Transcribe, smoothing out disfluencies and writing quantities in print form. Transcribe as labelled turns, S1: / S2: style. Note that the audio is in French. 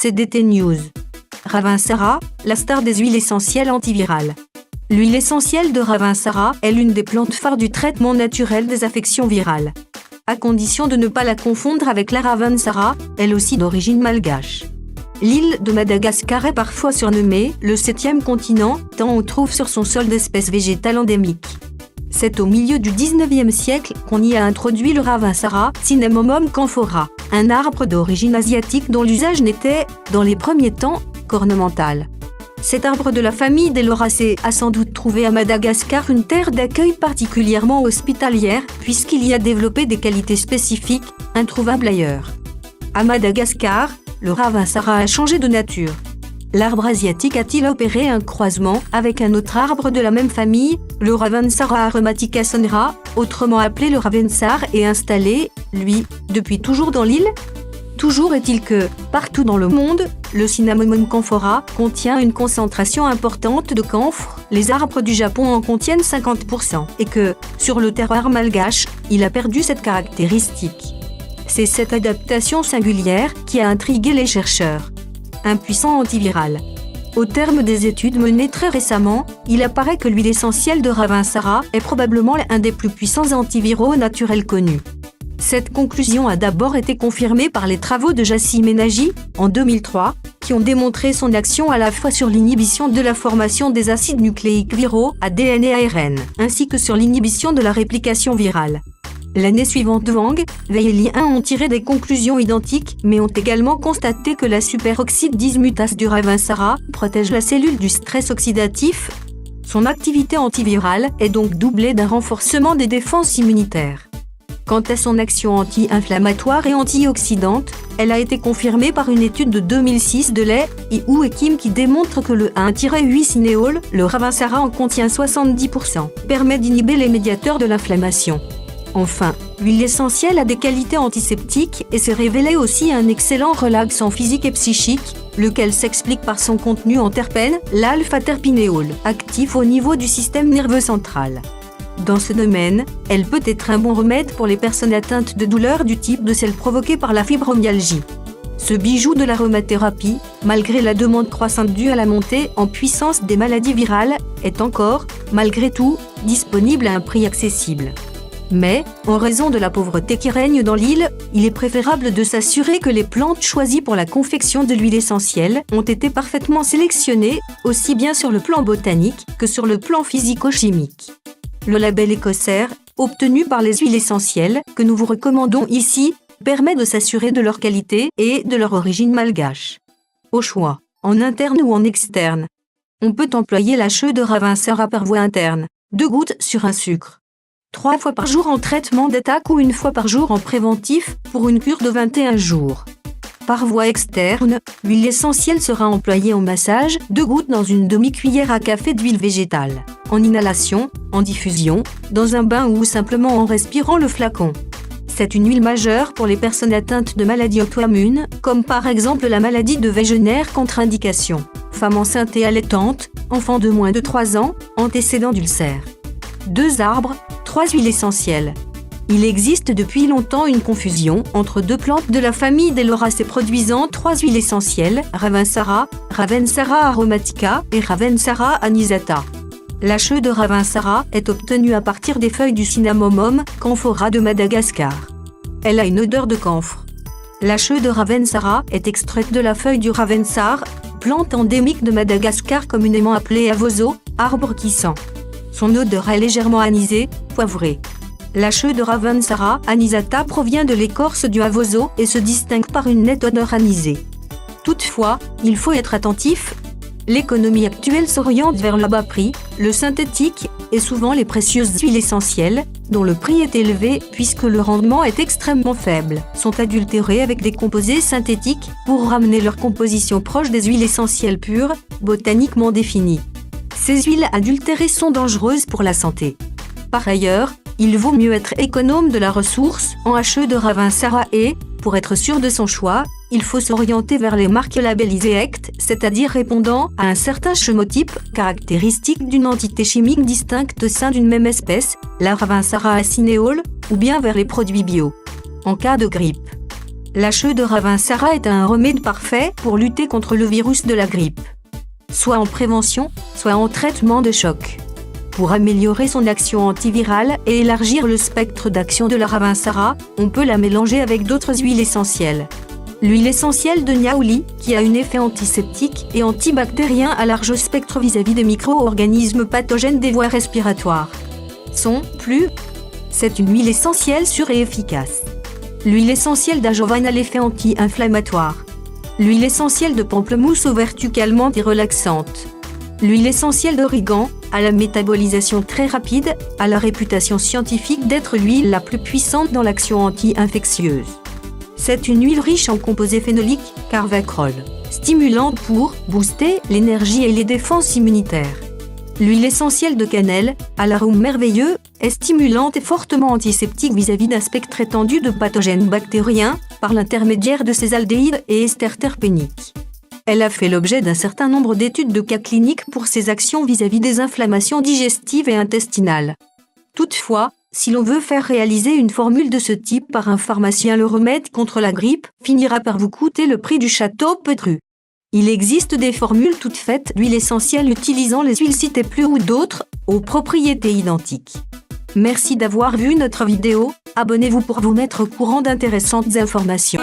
S1: CDT News. Ravensara, la star des huiles essentielles antivirales. L'huile essentielle de Ravensara est l'une des plantes phares du traitement naturel des affections virales. À condition de ne pas la confondre avec la Ravensara, elle aussi d'origine malgache. L'île de Madagascar est parfois surnommée le 7e continent, tant on trouve sur son sol d'espèces végétales endémiques. C'est au milieu du 19e siècle qu'on y a introduit le Ravensara Cinnamomum camphora, un arbre d'origine asiatique dont l'usage n'était, dans les premiers temps, qu'ornemental. Cet arbre de la famille des Lauracées a sans doute trouvé à Madagascar une terre d'accueil particulièrement hospitalière, puisqu'il y a développé des qualités spécifiques, introuvables ailleurs. À Madagascar, le Ravensara a changé de nature. L'arbre asiatique a-t-il opéré un croisement avec un autre arbre de la même famille, le Ravensara aromatica sonra, autrement appelé le Ravensar, et installé, lui, depuis toujours dans l'île ? Toujours est-il que, partout dans le monde, le Cinnamomum camphora contient une concentration importante de camphre, les arbres du Japon en contiennent 50%, et que, sur le terroir malgache, il a perdu cette caractéristique. C'est cette adaptation singulière qui a intrigué les chercheurs. Un puissant antiviral. Au terme des études menées très récemment, il apparaît que l'huile essentielle de Ravensara est probablement l'un des plus puissants antiviraux naturels connus. Cette conclusion a d'abord été confirmée par les travaux de Jassim Menaji, en 2003, qui ont démontré son action à la fois sur l'inhibition de la formation des acides nucléiques viraux, ADN et ARN, ainsi que sur l'inhibition de la réplication virale. L'année suivante, Wang, Wei et Li ont tiré des conclusions identiques, mais ont également constaté que la superoxyde dismutase du Ravensara protège la cellule du stress oxydatif. Son activité antivirale est donc doublée d'un renforcement des défenses immunitaires. Quant à son action anti-inflammatoire et antioxydante, elle a été confirmée par une étude de 2006 de Lei, Hu et Kim qui démontre que le 1-8-cinéole, le Ravensara en contient 70%, permet d'inhiber les médiateurs de l'inflammation. Enfin, l'huile essentielle a des qualités antiseptiques et s'est révélée aussi un excellent relaxant physique et psychique, lequel s'explique par son contenu en terpène, l'alpha-terpinéole, actif au niveau du système nerveux central. Dans ce domaine, elle peut être un bon remède pour les personnes atteintes de douleurs du type de celles provoquées par la fibromyalgie. Ce bijou de l'aromathérapie, malgré la demande croissante due à la montée en puissance des maladies virales, est encore, malgré tout, disponible à un prix accessible. Mais, en raison de la pauvreté qui règne dans l'île, il est préférable de s'assurer que les plantes choisies pour la confection de l'huile essentielle ont été parfaitement sélectionnées, aussi bien sur le plan botanique que sur le plan physico-chimique. Le label écossaire, obtenu par les huiles essentielles, que nous vous recommandons ici, permet de s'assurer de leur qualité et de leur origine malgache. Au choix, en interne ou en externe. On peut employer la chaux de Ravensara par voie interne, 2 gouttes sur un sucre. 3 fois par jour en traitement d'attaque ou 1 fois par jour en préventif, pour une cure de 21 jours. Par voie externe, l'huile essentielle sera employée en massage, 2 gouttes dans une demi-cuillère à café d'huile végétale, en inhalation, en diffusion, dans un bain ou simplement en respirant le flacon. C'est une huile majeure pour les personnes atteintes de maladies auto-immunes, comme par exemple la maladie de Wegener contre-indication, femmes enceintes et allaitantes, enfants de moins de 3 ans, antécédents d'ulcères. 2 arbres, 3 huiles essentielles. Il existe depuis longtemps une confusion entre 2 plantes de la famille des Lauracées produisant 3 huiles essentielles, Ravensara, Ravensara aromatica et Ravensara anisata. La chaux de Ravensara est obtenue à partir des feuilles du Cinnamomum camphora de Madagascar. Elle a une odeur de camphre. La chaux de Ravensara est extraite de la feuille du Ravensar, plante endémique de Madagascar communément appelée avoso, arbre qui sent. Son odeur est légèrement anisée, poivrée. La chaux de Ravensara anisata provient de l'écorce du avoso et se distingue par une nette odeur anisée. Toutefois, il faut être attentif. L'économie actuelle s'oriente vers le bas prix, le synthétique, et souvent les précieuses huiles essentielles, dont le prix est élevé puisque le rendement est extrêmement faible, sont adultérées avec des composés synthétiques pour ramener leur composition proche des huiles essentielles pures, botaniquement définies. Ces huiles adultérées sont dangereuses pour la santé. Par ailleurs, il vaut mieux être économe de la ressource en HE de Ravensara et, pour être sûr de son choix, il faut s'orienter vers les marques labellisées ECT, c'est-à-dire répondant à un certain chemotype, caractéristique d'une entité chimique distincte au sein d'une même espèce, la Ravensara acinéole, ou bien vers les produits bio. En cas de grippe. La chaux de Ravensara est un remède parfait pour lutter contre le virus de la grippe, soit en prévention, soit en traitement de choc. Pour améliorer son action antivirale et élargir le spectre d'action de la Ravensara, on peut la mélanger avec d'autres huiles essentielles. L'huile essentielle de Niaouli, qui a un effet antiseptique et antibactérien à large spectre vis-à-vis des micro-organismes pathogènes des voies respiratoires. C'est une huile essentielle sûre et efficace. L'huile essentielle d'Ajovan a l'effet anti-inflammatoire. L'huile essentielle de pamplemousse aux vertus calmantes et relaxantes. L'huile essentielle d'origan, à la métabolisation très rapide, a la réputation scientifique d'être l'huile la plus puissante dans l'action anti-infectieuse. C'est une huile riche en composés phénoliques, carvacrol, stimulante pour booster l'énergie et les défenses immunitaires. L'huile essentielle de cannelle, à l'arôme merveilleux, est stimulante et fortement antiseptique vis-à-vis d'un spectre étendu de pathogènes bactériens, par l'intermédiaire de ses aldéhydes et esters terpéniques. Elle a fait l'objet d'un certain nombre d'études de cas cliniques pour ses actions vis-à-vis des inflammations digestives et intestinales. Toutefois, si l'on veut faire réaliser une formule de ce type par un pharmacien, le remède contre la grippe finira par vous coûter le prix du château Pedru. Il existe des formules toutes faites d'huile essentielle utilisant les huiles citées plus ou d'autres, aux propriétés identiques. Merci d'avoir vu notre vidéo, abonnez-vous pour vous mettre au courant d'intéressantes informations.